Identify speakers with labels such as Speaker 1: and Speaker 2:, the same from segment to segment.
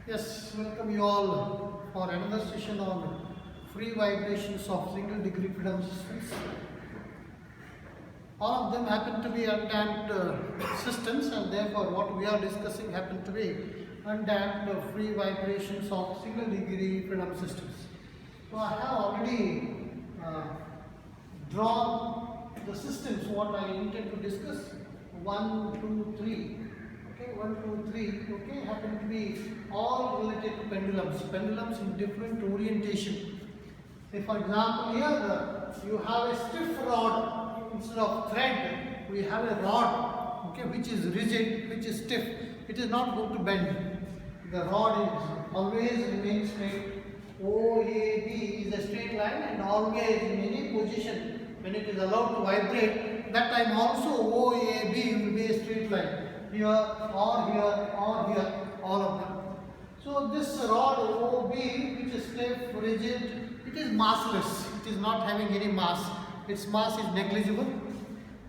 Speaker 1: Yes, welcome you all for another session on free vibrations of single degree freedom systems. All of them happen to be undamped systems, and therefore what we are discussing happen to be undamped free vibrations of single degree freedom systems. So I have already drawn the systems what I intend to discuss. 1, 2, 3. Okay, 1, 2, 3. Okay, happen to be all related to pendulums. Pendulums in different orientation. Say for example, here you have a stiff rod. Instead of thread, we have a rod, okay, which is rigid, which is stiff. It is not going to bend. The rod is always remains straight. OAB is a straight line, and always in any position when it is allowed to vibrate, that time also OAB will be a straight line. Here or here or here, all of them. So this rod OB, which is stiff, rigid, it is massless. It is not having any mass. Its mass is negligible,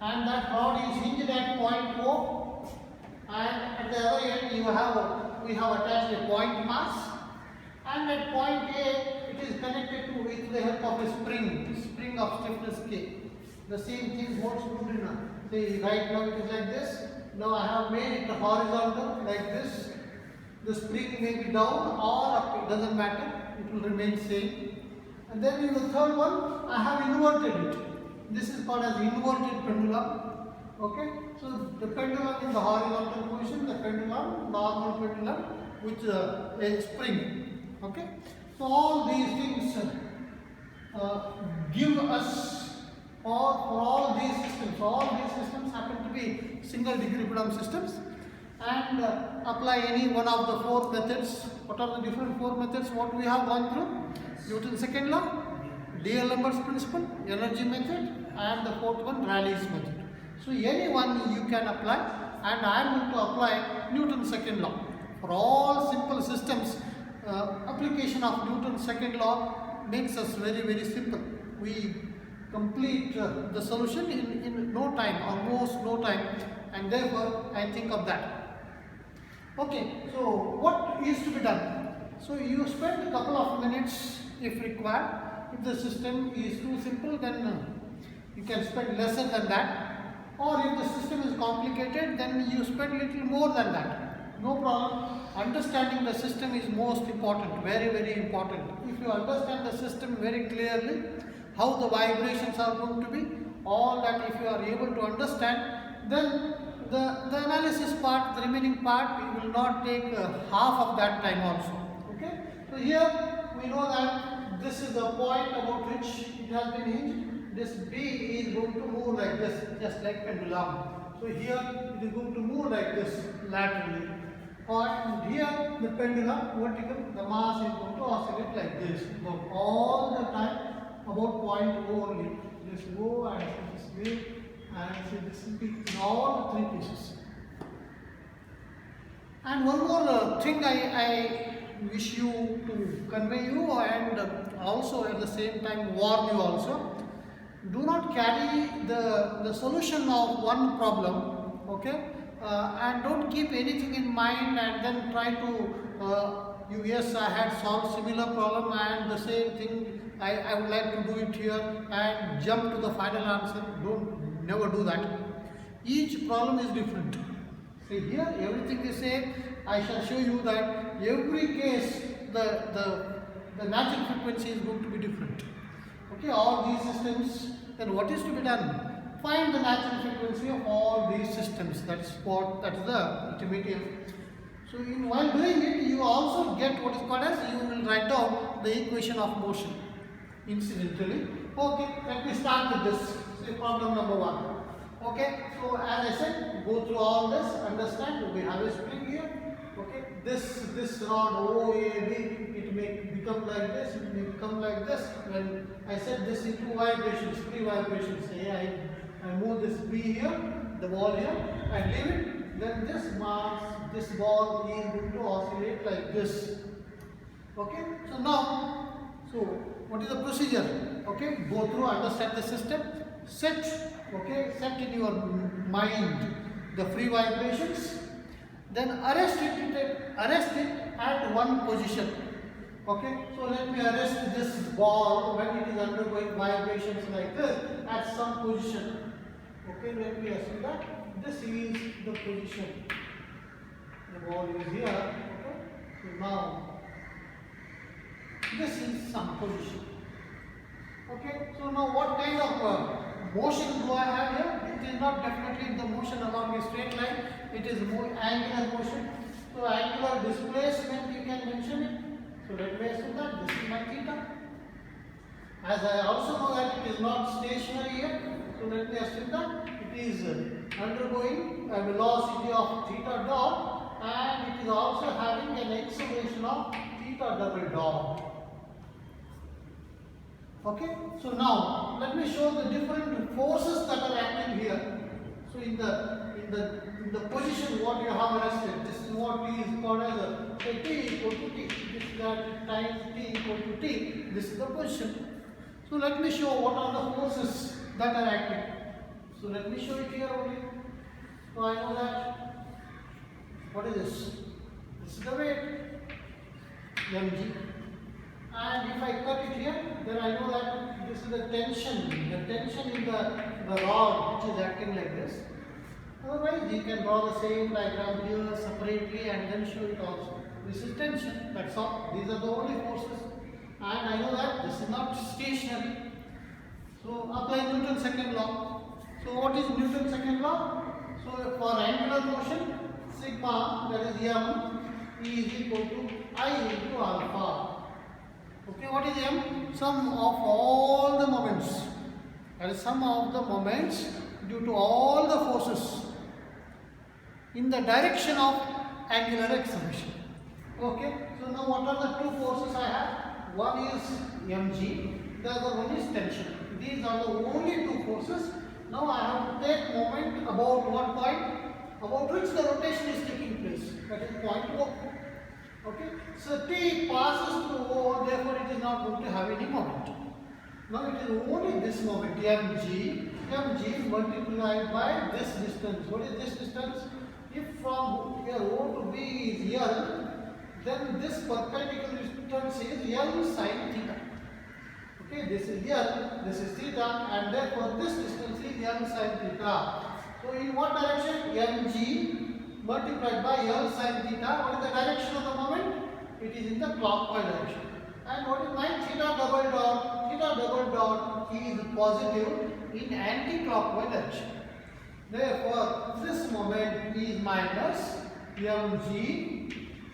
Speaker 1: and that rod is hinged at point O, and at the other end we have attached a point mass, and at point A it is connected to with the help of a spring of stiffness K. The same thing holds good enough. See, right now it is like this. Now I have made it horizontal like this. The spring may be down or up, it doesn't matter, it will remain same. And then in the third one, I have inverted it. This is called as inverted pendulum. Okay, so the pendulum in the horizontal position, the pendulum, normal pendulum, with a spring. Okay, so all these things give us, or for all these systems happen to be single degree freedom systems, and apply any one of the four methods. What are the different four methods what we have gone through? Newton's second law, D'Alembert's principle, energy method, and the fourth one, Raleigh's method. So any one you can apply, and I am going to apply Newton's second law. For all simple systems, application of Newton's second law makes us very simple. We complete the solution in no time, almost no time, and therefore I think of that. Okay, so what is to be done? So you spend a couple of minutes if required. If the system is too simple, then you can spend lesser than that. Or if the system is complicated, then you spend a little more than that. No problem. Understanding the system is most important, very important. If you understand the system very clearly, how the vibrations are going to be, all that if you are able to understand, then the analysis part, the remaining part, we will not take half of that time also. Okay? So here we know that this is the point about which it has been hinged. This B is going to move like this, just like pendulum. So here it is going to move like this laterally. And here the pendulum vertical, the mass is going to oscillate like this. So all the time about point O only. This O and this way, and this will be in all the three cases. And one more thing I wish you to convey you, and also at the same time warn you also. Do not carry the solution of one problem, okay, and don't keep anything in mind and then try to, yes, I had solved similar problem and the same thing, I would like to do it here, and jump to the final answer. Never do that. Each problem is different. See here, everything is same. I shall show you that every case the natural frequency is going to be different. Okay, all these systems, then what is to be done? Find the natural frequency of all these systems. That's the ultimate aim. So while doing it, you also get what is called as, you will write down the equation of motion incidentally. Okay, let me start with this. Say problem number 1. Okay, so as I said, go through all this, understand, we have a spring here. Okay, this rod OAB, it may become like this, it may become like this. When I set this into vibrations, free vibrations, say I move this B here, the ball here, and leave it, then this mass, this ball is going to oscillate like this. Okay, so now, so what is the procedure? Okay, go through, understand the system, set in your mind the free vibrations. then arrest it at one position. Okay, so let me arrest this ball when it is undergoing vibrations like this at some position. Okay, let me assume that this is the position. The ball is here. Okay, so now this is some position. Okay, so now what kind of motion do I have here? It is not definitely in the motion along a straight line. It is more angular motion. So angular displacement you can mention it. So let me assume that this is my theta. As I also know that it is not stationary here. So let me assume that it is undergoing a velocity of theta dot and it is also having an acceleration of theta double dot. Okay, so now let me show the different forces that are acting here. So in the position what you have arrested, this is what is called as a t equal to t. This is that times t equal to t. This is the position. So let me show what are the forces that are acting. So let me show it here only. So I know that what is this? This is the weight mg. And if I cut it here, then I know that this is the tension in the rod which is acting like this. Otherwise, you can draw the same diagram here separately and then show it also. This is tension, that's all. These are the only forces. And I know that this is not stationary. So apply Newton's second law. So what is Newton's second law? So for angular motion, sigma, that is m, is equal to I into alpha. Okay, what is m? Sum of all the moments. That is sum of the moments due to all the forces in the direction of angular acceleration. Okay, so now what are the two forces I have? One is mg, the other one is tension. These are the only two forces. Now I have to take moment about what point? About which the rotation is taking place. That is point O. Okay, so t passes through O, therefore it is not going to have any moment. Now it is only this moment mg multiplied by this distance. What is this distance? If from here O to B is L, then this perpendicular distance is L sin theta. Okay, this is L, this is theta, and therefore this distance is L sin theta. So in what direction? Mg multiplied by L sin theta. What is the direction of the moment? It is in the clockwise direction. And what is my theta double dot? Theta double dot is positive in anti-clockwise direction. Therefore, this moment is minus mg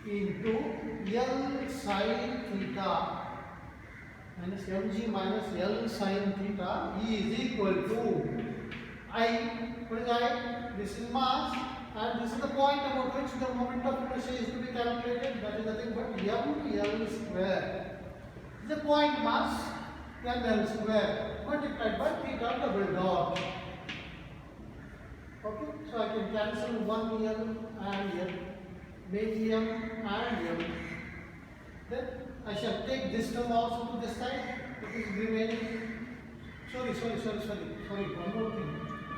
Speaker 1: into L sin theta. Minus mg minus L sin theta is equal to I. What is I? This is mass. And this is the point about which the moment of inertia is to be calculated. That is nothing but ml square. The point mass ml square multiplied by theta double dot. Okay, so I can cancel one m and m, make m and m. Then I shall take this term also to this side. It is remaining. Sorry. One more thing.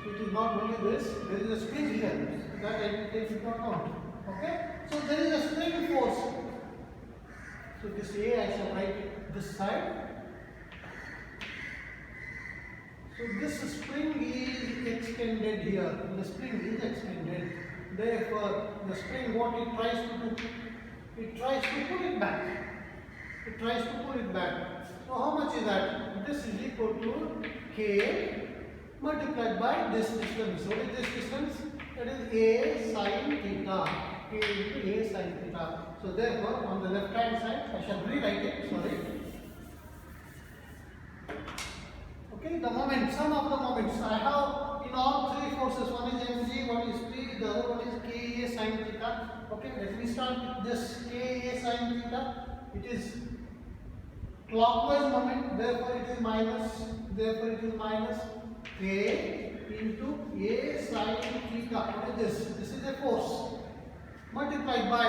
Speaker 1: So it is not only this. There is a spring here. That I take into account. Okay? So there is a spring force. So this A I shall write this side. So this spring is extended here. The spring is extended. Therefore, the spring what it tries to do? It tries to pull it back. So how much is that? This is equal to K multiplied by this distance. What is this distance? That is A sin theta. K into A sin theta. So therefore, on the left hand side, I shall rewrite it. Sorry. Okay, the moment, sum of the moments. I have in all three forces. One is mg, one is P, the other one is Ka sin theta. Okay, let me start with this Ka sin theta. It is clockwise moment, therefore it is minus K into A sin theta. What is this? This is a force multiplied by.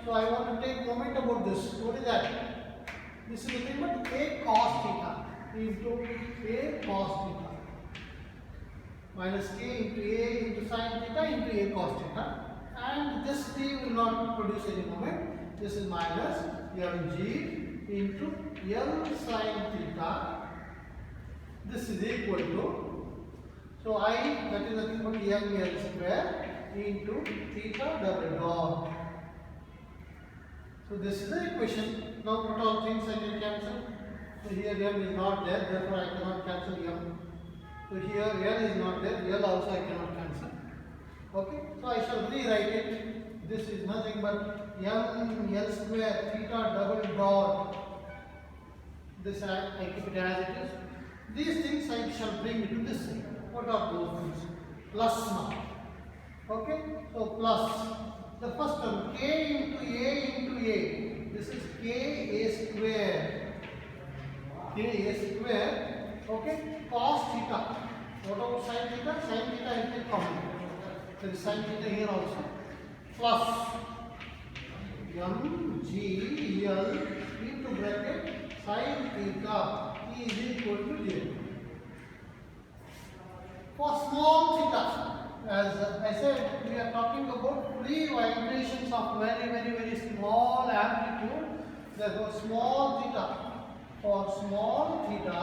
Speaker 1: So I want to take moment about this. What is that? This is nothing but A cos theta into A cos theta minus K into A into sin theta into A cos theta. and this d will not produce any moment. This is minus mg into L sin theta. This is equal to, so I, that is nothing but ml square into theta double dot. So this is the equation. Now what all things I can cancel? So here m is not there, therefore I cannot cancel m. So here L is not there, L also I cannot cancel. Okay, so I shall rewrite it. This is nothing but m L square theta double dot. This I keep it as it is. These things I shall bring into this side. What are those things? Plus now. Okay, so plus the first term k into a. This is k a square. K a square. Okay, cos theta. What about sin theta? Sin theta I take common. There is sin theta here also. Plus m g l into bracket sin theta is equal to 0. For small theta, as I said, we are talking about free vibrations of very small amplitude. Therefore, small theta. For small theta,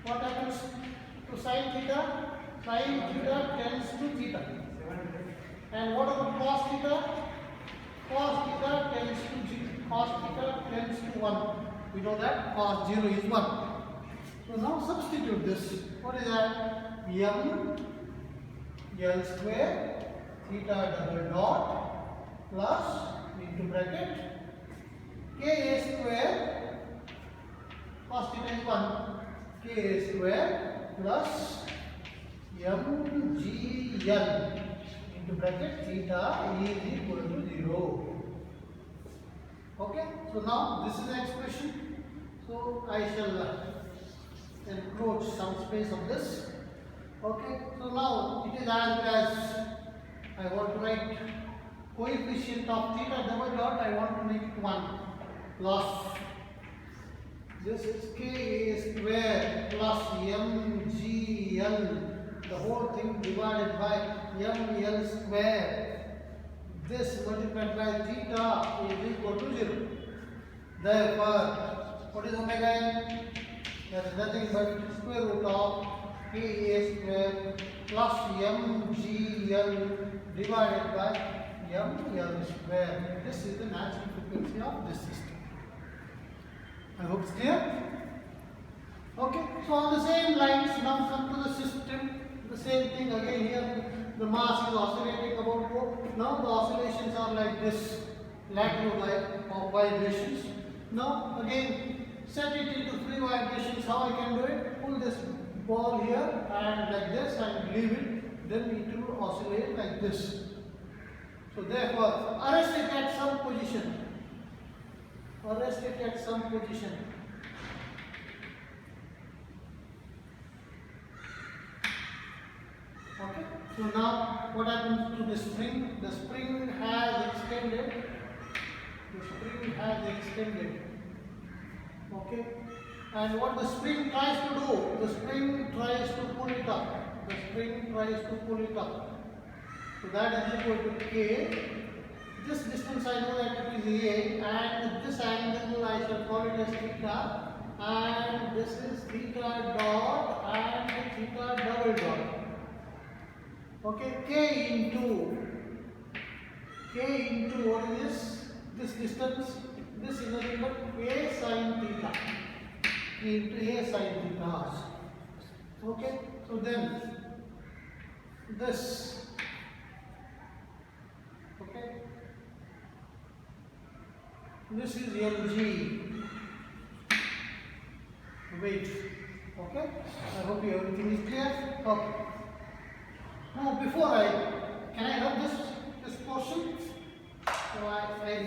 Speaker 1: what happens to sin theta? Sin theta tends to theta. And what about cos theta? Cos theta tends to g. Cos theta tends to 1. We know that cos 0 is 1. So now substitute this. What is that? M L square theta double dot plus into bracket k a square cos theta is 1, k a square plus m g l into bracket theta is equal to 0. Okay, so now this is the expression. So I shall encroach some space of this. Okay, so now it is as good as I want to write coefficient of theta double dot, I want to make it 1 plus this is k a square plus mgl, the whole thing divided by ml square. This multiplied by theta is equal to 0. Therefore, what is omega n? That is nothing but square root of k a square plus mgl divided by ml square. This is the natural frequency of this system. I hope it's clear. Okay, so on the same lines, now come to the system. The same thing again here. The mass is oscillating about 4. Now the oscillations are like this, lateral vibrations. Now again, set it into free vibrations. How I can do it? Pull this ball here and like this and leave it. Then it will oscillate like this. So therefore, arrest it at some position. Arrest it at some position. Okay. So now what happens to the spring? The spring has extended. The spring has extended. Okay. And what the spring tries to do? The spring tries to pull it up. The spring tries to pull it up. So that is equal to K. This distance I know that it is A, and this angle I shall call it as theta, and this is theta dot and theta double dot. Okay, K into what is this? This distance. This is nothing but A sin theta into A sin theta. Okay, so then this. Okay. This is mg. Wait. Okay. I hope everything is clear. Okay. Now before can I have this portion? So I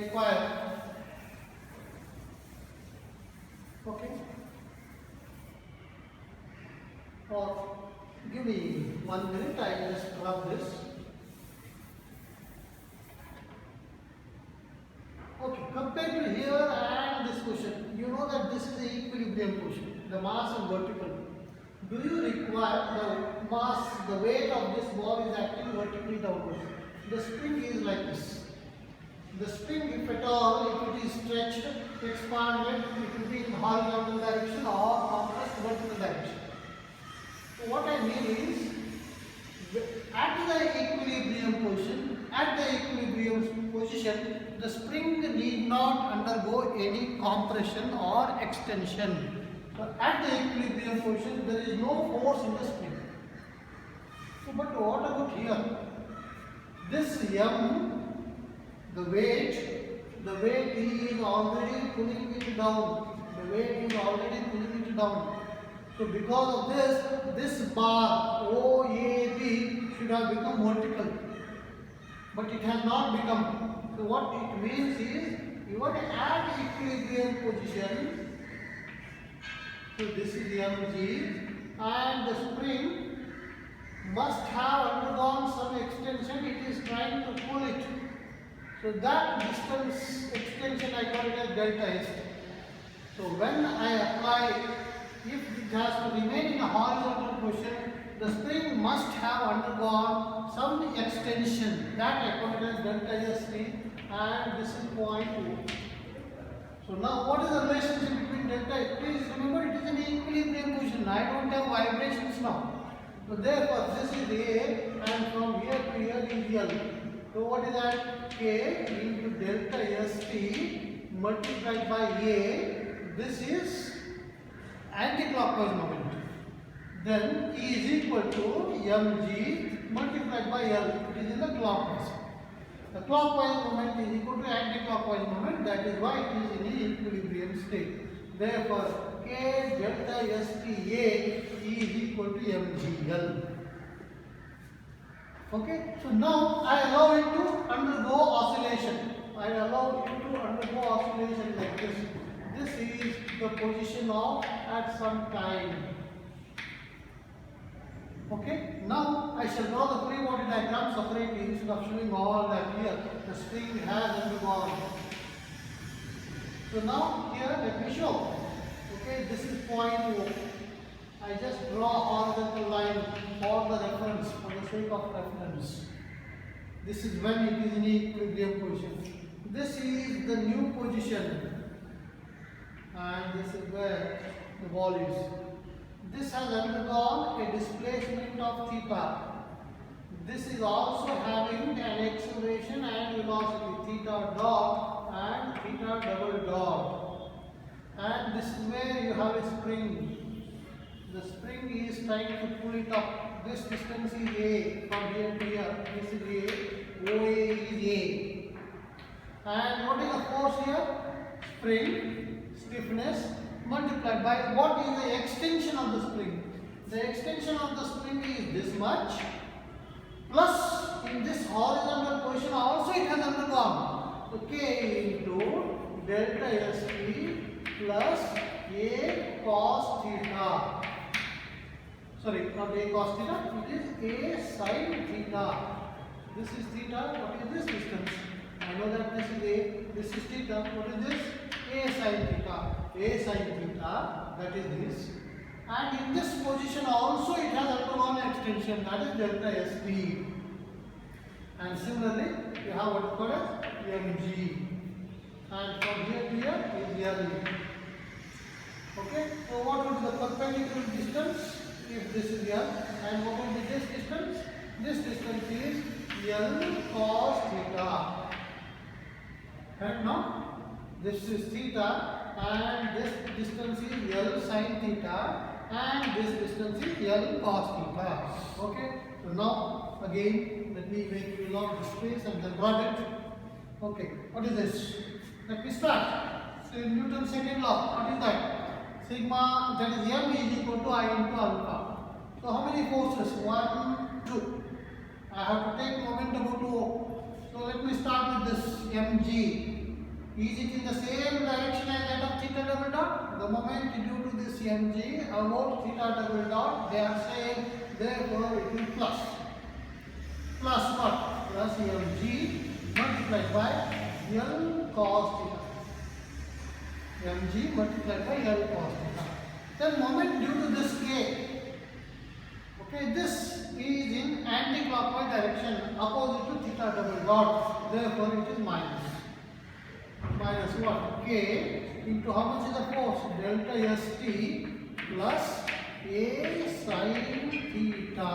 Speaker 1: require. Okay. Or give me 1 minute. I just rub this. Okay, compared to here and this question, you know that this is the equilibrium question. The mass is vertical. Do you require the mass, the weight of this ball is acting vertically downwards? the spring is like this. The spring, if at all, if it is stretched, expanded, it will be in horizontal direction or compressed vertical direction. So what I mean is, at the equilibrium position, the spring need not undergo any compression or extension. So at the equilibrium position, there is no force in the spring. So, but what about here? This M, the weight is already pulling it down. So because of this bar OAB should have become vertical, but it has not become. So what it means is, you are at equilibrium position. So this is mg, and the spring must have undergone some extension. It is trying to pull it. So that distance extension I call it as delta S. So when I apply, if it has to remain in a horizontal position, the spring must have undergone some extension. That I call it as delta ST, and this is 0.2. So now what is the relationship between delta S? Please remember, it is an equilibrium position. I don't have vibrations now. So therefore this is A, and from here to here is L. So what is that? K into delta ST multiplied by A. This is anti-clockwise moment. Then E is equal to mg multiplied by L. It is in the clockwise. The clockwise moment is equal to anti-clockwise moment. That is why it is in the equilibrium state. Therefore, K delta STA is equal to mgl. Okay, so now I allow it to undergo oscillation. Like this. This is the position of at some time. Okay, now I shall draw the free body diagram separately instead of showing all that here. The spring has undergone. So now here let me show. Okay, this is point O. I just draw a horizontal line for the reference, for the sake of reference. This is when it is in equilibrium position. This is the new position, and this is where the ball is. This has undergone a displacement of theta. This is also having an acceleration and velocity, theta dot and theta double dot. And this is where you have a spring. The spring is trying to pull it up. This distance is A, from here to here. This is A, OA is A. And what is the force here? Spring, stiffness, multiplied by what is the extension of the spring. The extension of the spring is this much, plus in this horizontal position also it has undergone. So K into delta ST plus A cos theta. Sorry, not A cos theta, it is A sin theta. This is theta, what is this distance? I know that this is A, this is theta, what is this? A sin theta. A sin theta, that is this. And in this position also it has undergone extension, that is delta ST. And similarly, you have what is called as mg. And from here to here is L. Okay, so what would be the perpendicular distance? If this is L, and what will be this distance? This distance is L cos theta. Right now, this is theta, and this distance is L sin theta, and this distance is L cos theta. Okay, so now again let me make you log the space and then draw it. Okay, what is this? Let me start. So Newton's second law, what is that? Sigma, that is M is equal to I into alpha. So how many forces? 1, 2. I have to take momentum of 2. So let me start with this mg. Is it in the same direction as that of theta double dot? The moment due to this mg about theta double dot, they are same. Therefore it will plus. Plus what? Plus mg multiplied by L cos theta. mg multiplied by L cos theta. Then moment due to this k. Okay, this is in anti-clockwise direction, opposite to theta double dot. Therefore, it is minus. Minus what? K into how much is the force? Delta ST plus A sin theta.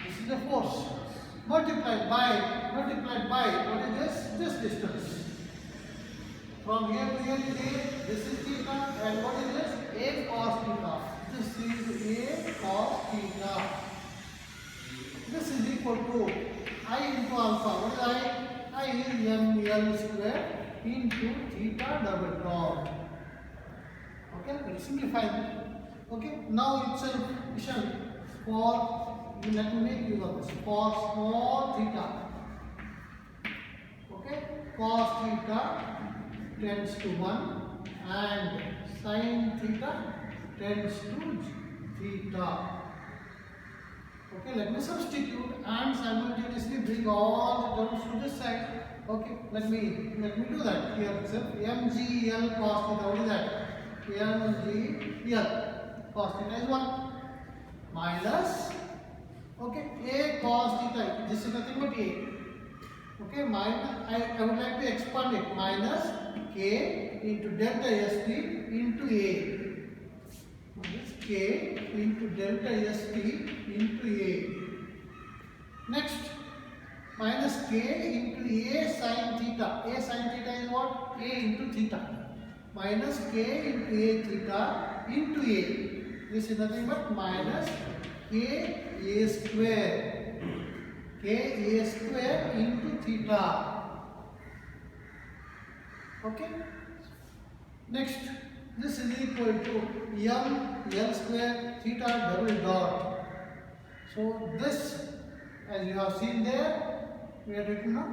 Speaker 1: This is the force. Multiplied by what is this? This distance. From here to here is A, this is theta, and what is this? A cos theta. This is A cos theta. This is equal to I into alpha. What is I? I is ml square into theta double dot. Okay, let's simplify it. Okay, now itself for, let me make use of this, for small theta. Okay, cos theta tends to 1 and sin theta tends to theta. Okay, let me substitute and simultaneously bring all the terms to this side. Okay, let me do that here itself. mgl cos theta, what is that? mgl cos theta is 1 minus, okay, a cos theta, this is nothing but a. Okay, minus, I would like to expand it, minus k into delta st into a. This k into delta st into a. Next, minus k into a sin theta. A sin theta is what? A into theta. Minus k into a theta into a. This is nothing but minus k a square. K a square into theta. Okay. Next, this is equal to m l square theta double dot. So this, as you have seen there, we are written now.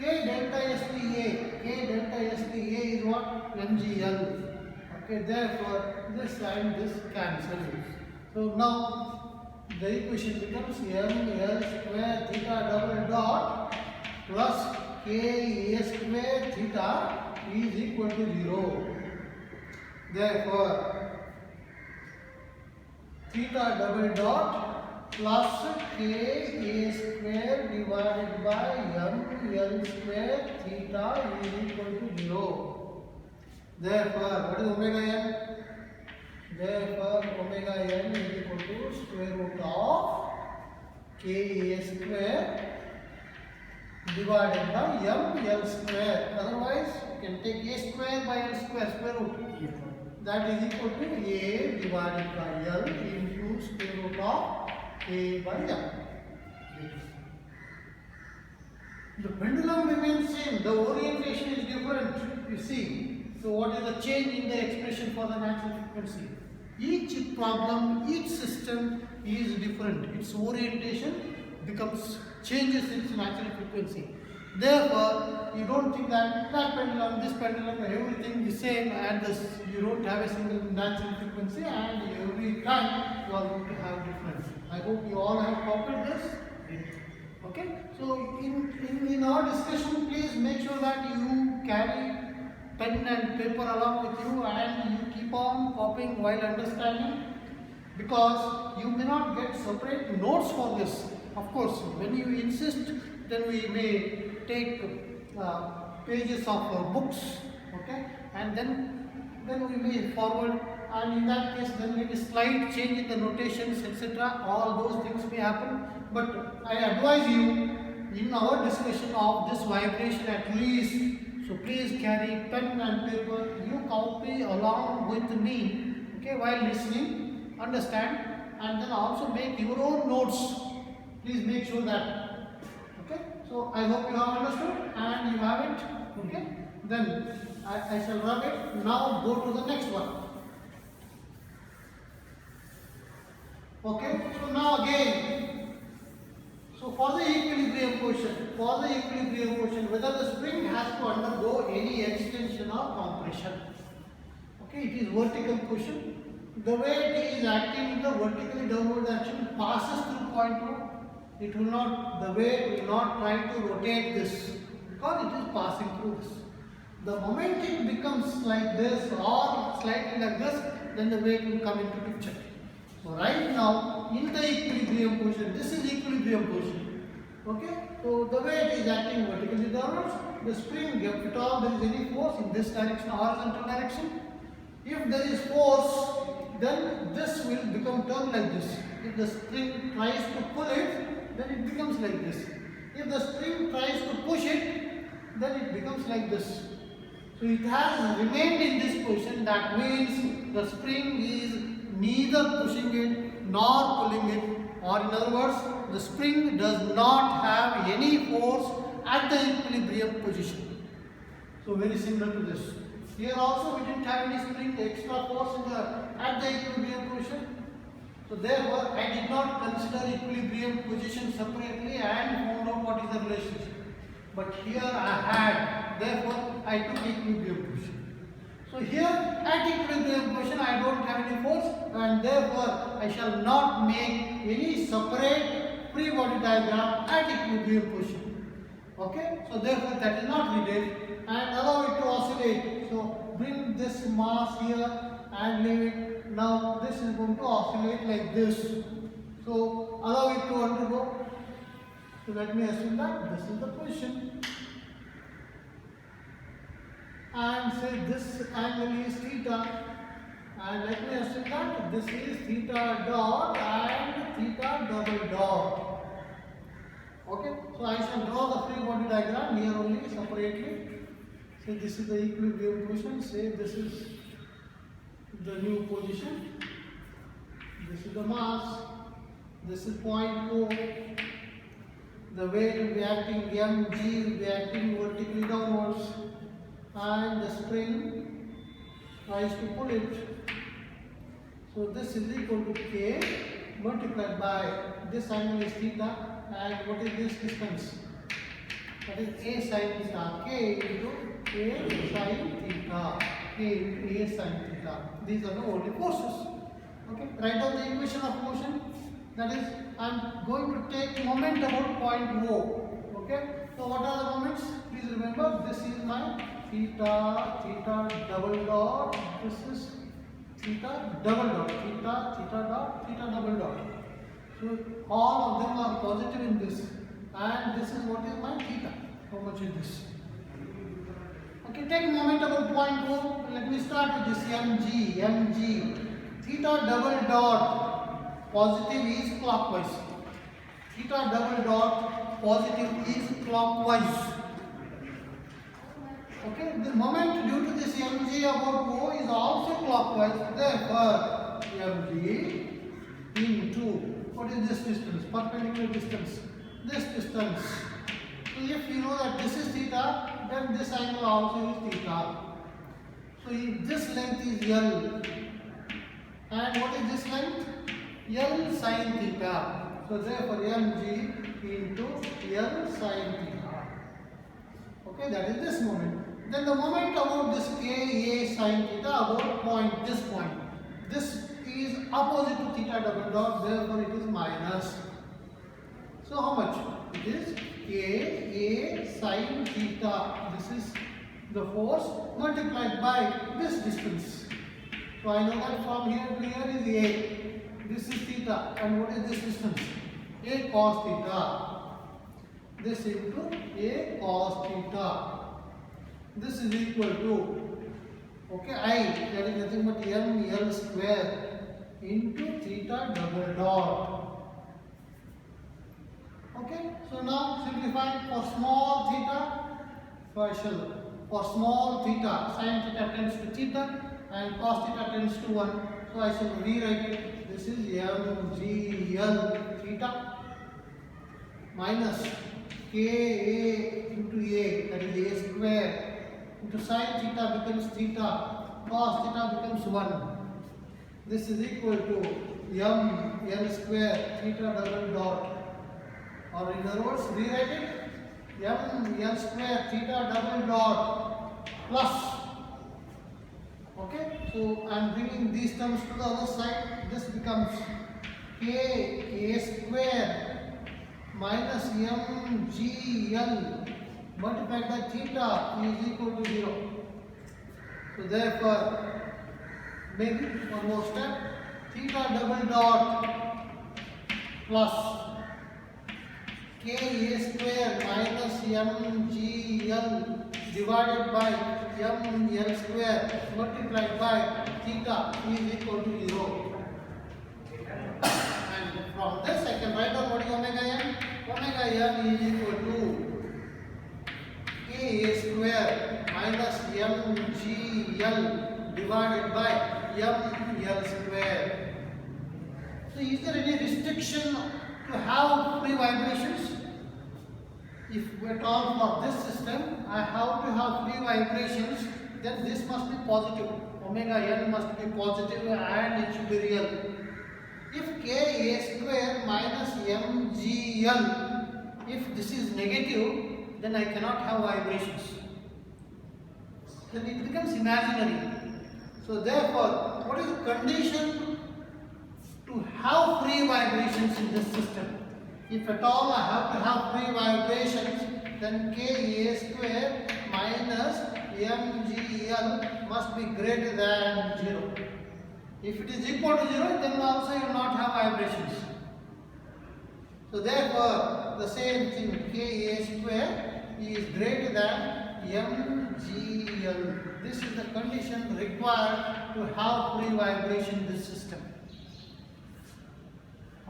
Speaker 1: K delta STA. K delta STA is what? mgl. Okay, therefore this and this cancels. So now the equation becomes ml square theta double dot plus k a square theta is equal to 0. Therefore, theta double dot plus k a square divided by ml square theta is equal to 0. Therefore, what is omega n? Therefore, omega n is equal to square root of k a square divided by ml square. Otherwise, you can take a square by l square, square root. That is equal to a divided by l into square root of k by m. The pendulum remains same. The orientation is different. You see. So what is the change in the expression for the natural frequency? Each problem, each system is different. Its orientation changes its natural frequency. Therefore, you don't think that pendulum, this pendulum, everything is same, and you don't have a single natural frequency, and every time you are going to have difference. I hope you all have copied this. Okay. So in our discussion, please make sure that you carry pen and paper along with you and you keep on copying while understanding, because you may not get separate notes for this. Of course, when you insist, then we may take pages of books, okay, and then we may forward, and in that case then maybe slight change in the notations, etc. All those things may happen, but I advise you in our discussion of this vibration at least. So please carry pen and paper, you copy along with me, okay, while listening, understand, and then also make your own notes. Please make sure that, okay. So I hope you have understood and you have it, okay. Then I shall rub it. Now go to the next one. Okay, so now again, so for the equilibrium question, whether the spring has to undergo any extension or compression. Okay, it is vertical question. The way it is acting in the vertically downward action passes through point 1. It will not, the weight will not try to rotate this because it is passing through this. The moment it becomes like this or slightly like this, then the weight will come into picture. So right now in the equilibrium position, this is equilibrium position. Okay. So the way it is acting vertically downwards, the spring, if at all there is any force in this direction, horizontal direction, if there is force, then this will become turned like this. If the spring tries to pull it, then it becomes like this. If the spring tries to push it, then it becomes like this. So it has remained in this position. That means the spring is neither pushing it nor pulling it, or in other words, the spring does not have any force at the equilibrium position. So very similar to this. Here also we didn't have any spring extra force at the equilibrium position. So therefore I did not consider equilibrium position separately and found out what is the relationship. But here I had, therefore I took equilibrium position. So here at equilibrium position I don't have any force, and therefore I shall not make any separate free body diagram at equilibrium position. Okay, so therefore that is not needed, and allow it to oscillate. So bring this mass here and leave it. Now this is going to oscillate like this. So allow it to undergo. So let me assume that this is the position. And say this angle is theta, and let me assume that this is theta dot and theta double dot. Okay, so I shall draw the free body diagram here only separately. Say this is the equilibrium position, say this is the new position, this is the mass, this is point O. The weight will be acting, mg will be acting vertically downwards, and the spring tries to pull it. So this is equal to k multiplied by this angle is theta, and what is this distance? That is a sin theta, k into a sin theta, k into a sin theta. These are the only forces. Okay, write down the equation of motion. That is, I am going to take moment about point O. Okay, so what are the moments? Please remember, this is my theta, theta double dot, this is theta double dot, theta dot, theta double dot. So all of them are positive in this, and this is what is my theta. How much is this? Okay, take moment about point O. Let me start with this mg. Theta double dot positive is clockwise. Theta double dot positive is clockwise. Okay, the moment due to this mg about O is also clockwise. Therefore, mg into, what is this distance? Perpendicular distance. This distance. So if you know that this is theta, then this angle also is theta. So if this length is L. And what is this length? L sin theta. So therefore mg into L sin theta. Okay, that is this moment. Then the moment about this k a sin theta about point, this point. This is opposite to theta double dot, therefore it is minus. So how much? It is k a sin theta. This is the force multiplied by this distance. So I know that from here to here is a. This is theta, and what is this distance? A cos theta. This into a cos theta. This is equal to, okay, I, that is nothing but ml square into theta double dot. Okay, so now simplifying for small theta, for small theta, sin theta tends to theta and cos theta tends to 1. So I shall rewrite it. This is mgl theta minus ka into a, that is a square, into sin theta becomes theta, cos theta becomes 1. This is equal to ml square theta double dot, or in other words, rewrite it, ml square theta double dot plus. Okay, so I am bringing these terms to the other side. This becomes k square minus mgl multiplied by theta is equal to 0. So therefore, maybe one more step. theta double dot plus Ka square minus mgl divided by ml square multiplied by theta is equal to 0. And from this I can write down what is omega n. Omega n is equal to Ka square minus mgl divided by ml square. So is there any restriction to have free vibrations? If at all for this system I have to have free vibrations, then this must be positive. Omega n must be positive and it should be real. If Ka square minus mgl, if this is negative, then I cannot have vibrations. Then it becomes imaginary. So therefore, what is the condition to have free vibrations in this system? If at all I have to have free vibrations, then Ka square minus mgl must be greater than 0. If it is equal to 0, then also you will not have vibrations. So therefore, the same thing, Ka square is greater than mgl. This is the condition required to have free vibration in this system.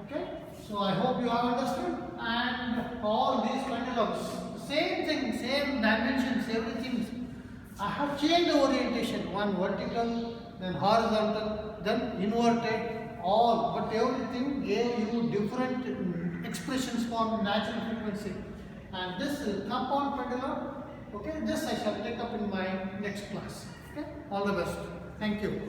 Speaker 1: Okay, so I hope you have understood. And all these pendulums, same thing, same dimensions, everything. I have changed the orientation, one vertical, then horizontal, then inverted, all, but everything gave you different expressions for natural frequency. And this compound pendulum, okay, this I shall take up in my next class. Okay, all the best. Thank you.